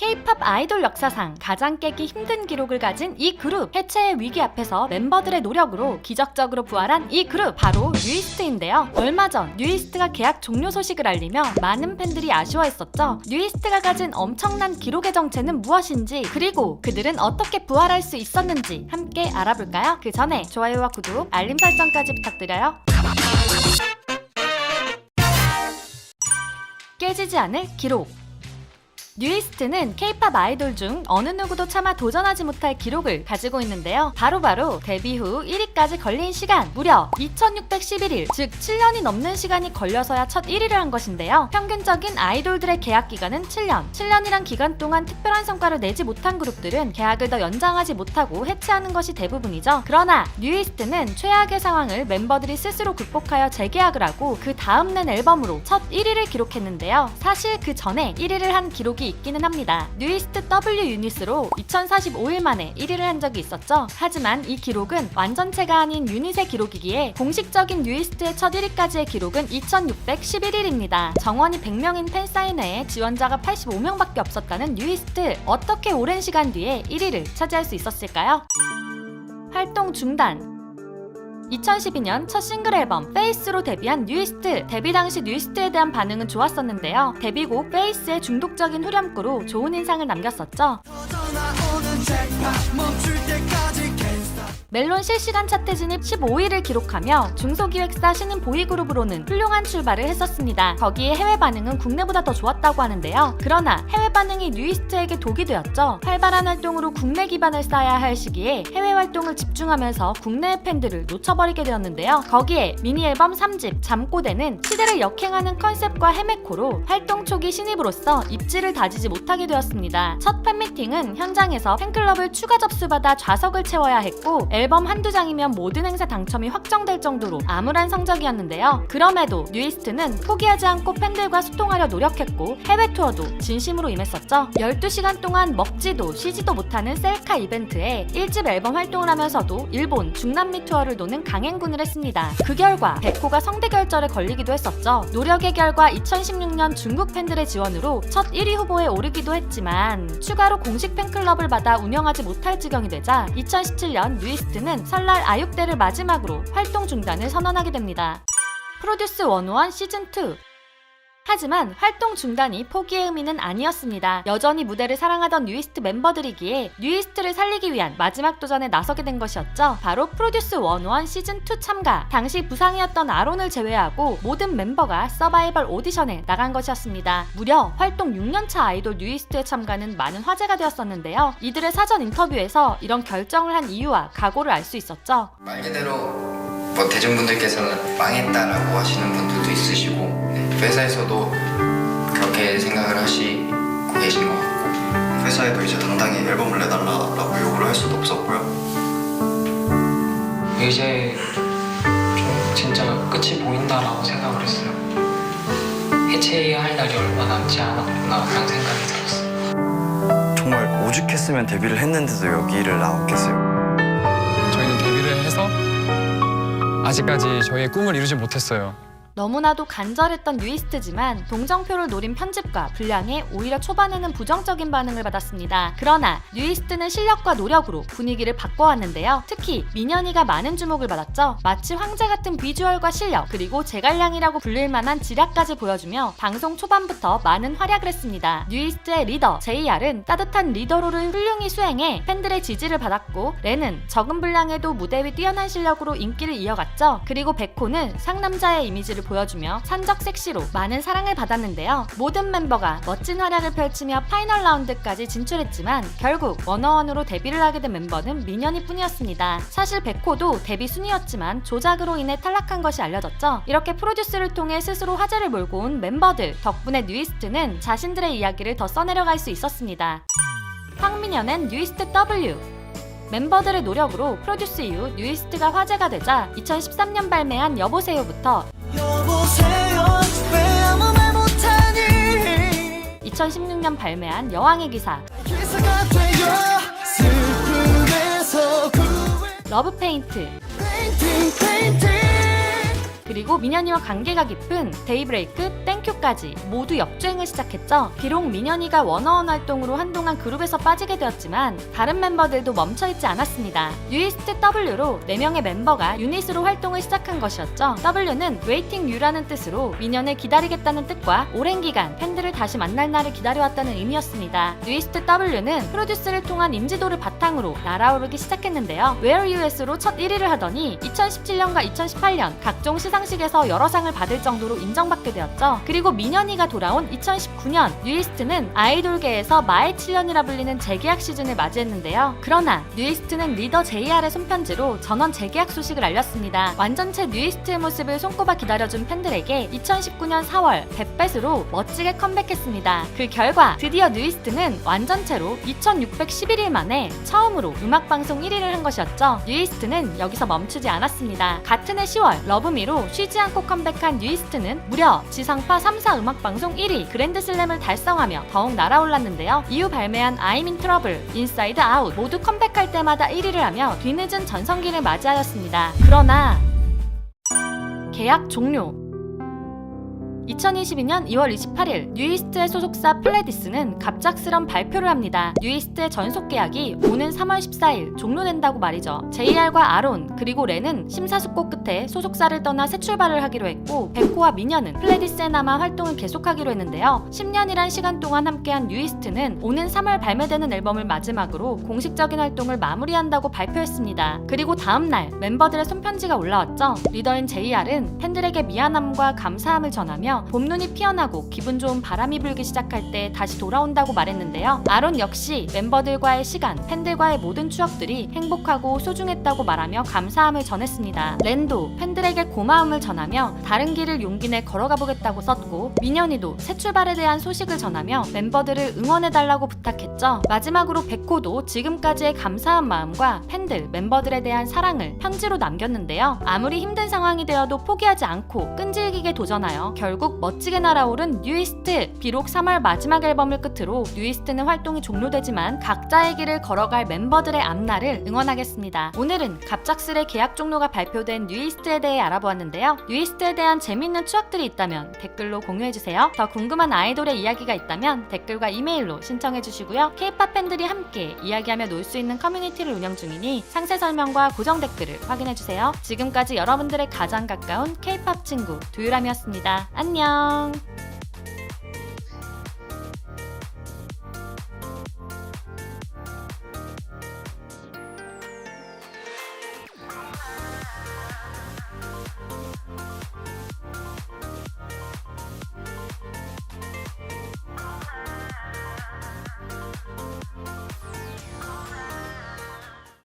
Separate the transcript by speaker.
Speaker 1: K-팝 아이돌 역사상 가장 깨기 힘든 기록을 가진 이 그룹. 해체의 위기 앞에서 멤버들의 노력으로 기적적으로 부활한 이 그룹, 바로 뉴이스트인데요. 얼마 전 뉴이스트가 계약 종료 소식을 알리며 많은 팬들이 아쉬워했었죠. 뉴이스트가 가진 엄청난 기록의 정체는 무엇인지, 그리고 그들은 어떻게 부활할 수 있었는지 함께 알아볼까요? 그 전에 좋아요와 구독, 알림 설정까지 부탁드려요. 깨지지 않을 기록. 뉴이스트는 K-팝 아이돌 중 어느 누구도 차마 도전하지 못할 기록을 가지고 있는데요. 바로 데뷔 후 1위까지 걸린 시간 무려 2611일, 즉 7년이 넘는 시간이 걸려서야 첫 1위를 한 것인데요. 평균적인 아이돌들의 계약 기간은 7년. 7년이란 기간 동안 특별한 성과를 내지 못한 그룹들은 계약을 더 연장하지 못하고 해체하는 것이 대부분이죠. 그러나 뉴이스트는 최악의 상황을 멤버들이 스스로 극복하여 재계약을 하고 그 다음 낸 앨범으로 첫 1위를 기록했는데요. 사실 그 전에 1위를 한 기록이 있기는 합니다. 뉴이스트 W 유닛으로 2045일 만에 1위를 한 적이 있었죠. 하지만 이 기록은 완전체가 아닌 유닛의 기록이기에 공식적인 뉴이스트의 첫 1위까지의 기록은 2611일입니다. 정원이 100명인 팬사인회에 지원자가 85명밖에 없었다는 뉴이스트. 어떻게 오랜 시간 뒤에 1위를 차지할 수 있었을까요? 활동 중단. 2012년 첫 싱글 앨범 페이스로 데뷔한 뉴이스트. 데뷔 당시 뉴이스트에 대한 반응은 좋았었는데요. 데뷔곡 페이스의 중독적인 후렴구로 좋은 인상을 남겼었죠. 멜론 실시간 차트 진입 15위를 기록하며 중소기획사 신인 보이그룹으로는 훌륭한 출발을 했었습니다. 거기에 해외 반응은 국내보다 더 좋았다고 하는데요. 그러나 해외 반응이 뉴이스트에게 독이 되었죠. 활발한 활동으로 국내 기반을 쌓아야 할 시기에 해외 활동을 집중하면서 국내의 팬들을 놓쳐버리게 되었는데요. 거기에 미니 앨범 3집 잠꼬대는 시대를 역행하는 컨셉과 헤메코로 활동 초기 신입으로서 입지를 다지지 못하게 되었습니다. 첫 팬미팅은 현장에서 팬클럽을 추가 접수받아 좌석을 채워야 했고, 앨범 한두 장이면 모든 행사 당첨이 확정될 정도로 암울한 성적이었는데요. 그럼에도 뉴이스트는 포기하지 않고 팬들과 소통하려 노력했고 해외 투어도 진심으로 임했었죠. 12시간 동안 먹지도 쉬지도 못하는 셀카 이벤트에 1집 앨범 활동을 하면서도 일본, 중남미 투어를 도는 강행군을 했습니다. 그 결과 백호가 성대결절에 걸리기도 했었죠. 노력의 결과 2016년 중국 팬들의 지원으로 첫 1위 후보에 오르기도 했지만 추가로 공식 팬클럽을 받아 운영하지 못할 지경이 되자 2017년 뉴이스트는 설날 아육대를 마지막으로 활동 중단을 선언하게 됩니다. 프로듀스 101 시즌2. 하지만 활동 중단이 포기의 의미는 아니었습니다. 여전히 무대를 사랑하던 뉴이스트 멤버들이기에 뉴이스트를 살리기 위한 마지막 도전에 나서게 된 것이었죠. 바로 프로듀스 101 시즌2 참가. 당시 부상이었던 아론을 제외하고 모든 멤버가 서바이벌 오디션에 나간 것이었습니다. 무려 활동 6년차 아이돌 뉴이스트의 참가는 많은 화제가 되었었는데요. 이들의 사전 인터뷰에서 이런 결정을 한 이유와 각오를 알 수 있었죠.
Speaker 2: 말 그대로 대중분들께서는 망했다라고 하시는 분들도 있으시고, 회사에서도 그렇게 생각을 하시고 계신 것 같고,
Speaker 3: 회사에도 이제 당당히 앨범을 내달라고 요구를 할 수도 없었고요.
Speaker 4: 이제 좀 진짜 끝이 보인다라고 생각을 했어요. 해체해야 할 날이 얼마 남지 않았구나라는 생각이 들었어요.
Speaker 3: 정말 오죽했으면 데뷔를 했는데도 여기를 나왔겠어요.
Speaker 5: 저희는 데뷔를 해서 아직까지 저희의 꿈을 이루지 못했어요.
Speaker 1: 너무나도 간절했던 뉴이스트지만 동정표를 노린 편집과 분량에 오히려 초반에는 부정적인 반응을 받았습니다. 그러나 뉴이스트는 실력과 노력으로 분위기를 바꿔왔는데요. 특히 민현이가 많은 주목을 받았죠. 마치 황제 같은 비주얼과 실력, 그리고 제갈량이라고 불릴 만한 지략까지 보여주며 방송 초반부터 많은 활약을 했습니다. 뉴이스트의 리더 JR은 따뜻한 리더로를 훌륭히 수행해 팬들의 지지를 받았고, 렌은 적은 분량에도 무대 위 뛰어난 실력으로 인기를 이어갔죠. 그리고 백호는 상남자의 이미지를 보여주며 산적 섹시로 많은 사랑을 받았는데요. 모든 멤버가 멋진 활약을 펼치며 파이널 라운드까지 진출했지만 결국 워너원으로 데뷔를 하게 된 멤버는 민현이 뿐이었습니다. 사실 백호도 데뷔 순위였지만 조작으로 인해 탈락한 것이 알려졌죠. 이렇게 프로듀스를 통해 스스로 화제를 몰고 온 멤버들 덕분에 뉴이스트는 자신들의 이야기를 더 써내려갈 수 있었습니다. 황민현은 뉴이스트 W. 멤버들의 노력으로 프로듀스 이후 뉴이스트가 화제가 되자 2013년 발매한 여보세요부터 2016년 발매한 여왕의 기사, 러브페인트, 그리고 민현이와 관계가 깊은 데이브레이크, 땡큐까지 모두 역주행을 시작했죠. 비록 민현이가 원어원 활동으로 한동안 그룹에서 빠지게 되었지만 다른 멤버들도 멈춰있지 않았습니다. 뉴이스트 W로 4명의 멤버가 유닛으로 활동을 시작한 것이었죠. W는 Waiting You라는 뜻으로 민현을 기다리겠다는 뜻과 오랜 기간 팬들을 다시 만날 날을 기다려왔다는 의미였습니다. 뉴이스트 W는 프로듀스를 통한 인지도를 바탕으로 날아오르기 시작했는데요. Where US로 첫 1위를 하더니 2017년과 2018년 각종 시상식에서 여러 상을 받을 정도로 인정받게 되었죠. 그리고 민현이가 돌아온 2019년 뉴이스트는 아이돌계에서 마의 7년이라 불리는 재계약 시즌을 맞이했는데요. 그러나 뉴이스트는 리더 JR의 손편지로 전원 재계약 소식을 알렸습니다. 완전체 뉴이스트의 모습을 손꼽아 기다려준 팬들에게 2019년 4월 뱃뱃으로 멋지게 컴백했습니다. 그 결과 드디어 뉴이스트는 완전체로 2611일 만에 처음으로 음악방송 1위를 한 것이었죠. 뉴이스트는 여기서 멈추지 않았습니다. 같은 해 10월 러브미로 쉬지 않고 컴백한 뉴이스트는 무려 지상파 3사 음악방송 1위 그랜드슬램을 달성하며 더욱 날아올랐는데요. 이후 발매한 I'm in Trouble, Inside Out 모두 컴백할 때마다 1위를 하며 뒤늦은 전성기를 맞이하였습니다. 그러나 계약 종료. 2022년 2월 28일 뉴이스트의 소속사 플레디스는 갑작스런 발표를 합니다. 뉴이스트의 전속 계약이 오는 3월 14일 종료된다고 말이죠. JR과 아론 그리고 렌은 심사숙고 끝에 소속사를 떠나 새 출발을 하기로 했고 백호와 민현은 플레디스에 남아 활동을 계속하기로 했는데요. 10년이란 시간 동안 함께한 뉴이스트는 오는 3월 발매되는 앨범을 마지막으로 공식적인 활동을 마무리한다고 발표했습니다. 그리고 다음날 멤버들의 손편지가 올라왔죠. 리더인 JR은 팬들에게 미안함과 감사함을 전하며 봄눈이 피어나고 기분 좋은 바람이 불기 시작할 때 다시 돌아온다고 말했는데요. 아론 역시 멤버들과의 시간, 팬들과의 모든 추억들이 행복하고 소중했다고 말하며 감사함을 전했습니다. 렌도 팬들에게 고마움을 전하며 다른 길을 용기 내 걸어가 보겠다고 썼고 민현이도 새 출발에 대한 소식을 전하며 멤버들을 응원해달라고 부탁했죠. 마지막으로 백호도 지금까지의 감사한 마음과 팬들, 멤버들에 대한 사랑을 편지로 남겼는데요. 아무리 힘든 상황이 되어도 포기하지 않고 끈질기게 도전하여 결국 멋지게 날아오른 뉴이스트. 비록 3월 마지막 앨범을 끝으로 뉴이스트는 활동이 종료되지만 각자의 길을 걸어갈 멤버들의 앞날을 응원하겠습니다. 오늘은 갑작스레 계약 종료가 발표된 뉴이스트에 대해 알아보았는데요. 뉴이스트에 대한 재미있는 추억들이 있다면 댓글로 공유해주세요. 더 궁금한 아이돌의 이야기가 있다면 댓글과 이메일로 신청해주시고요. K-POP 팬들이 함께 이야기하며 놀 수 있는 커뮤니티를 운영 중이니 상세 설명과 고정 댓글을 확인해주세요. 지금까지 여러분들의 가장 가까운 K-POP 친구 두유람이었습니다. 안녕.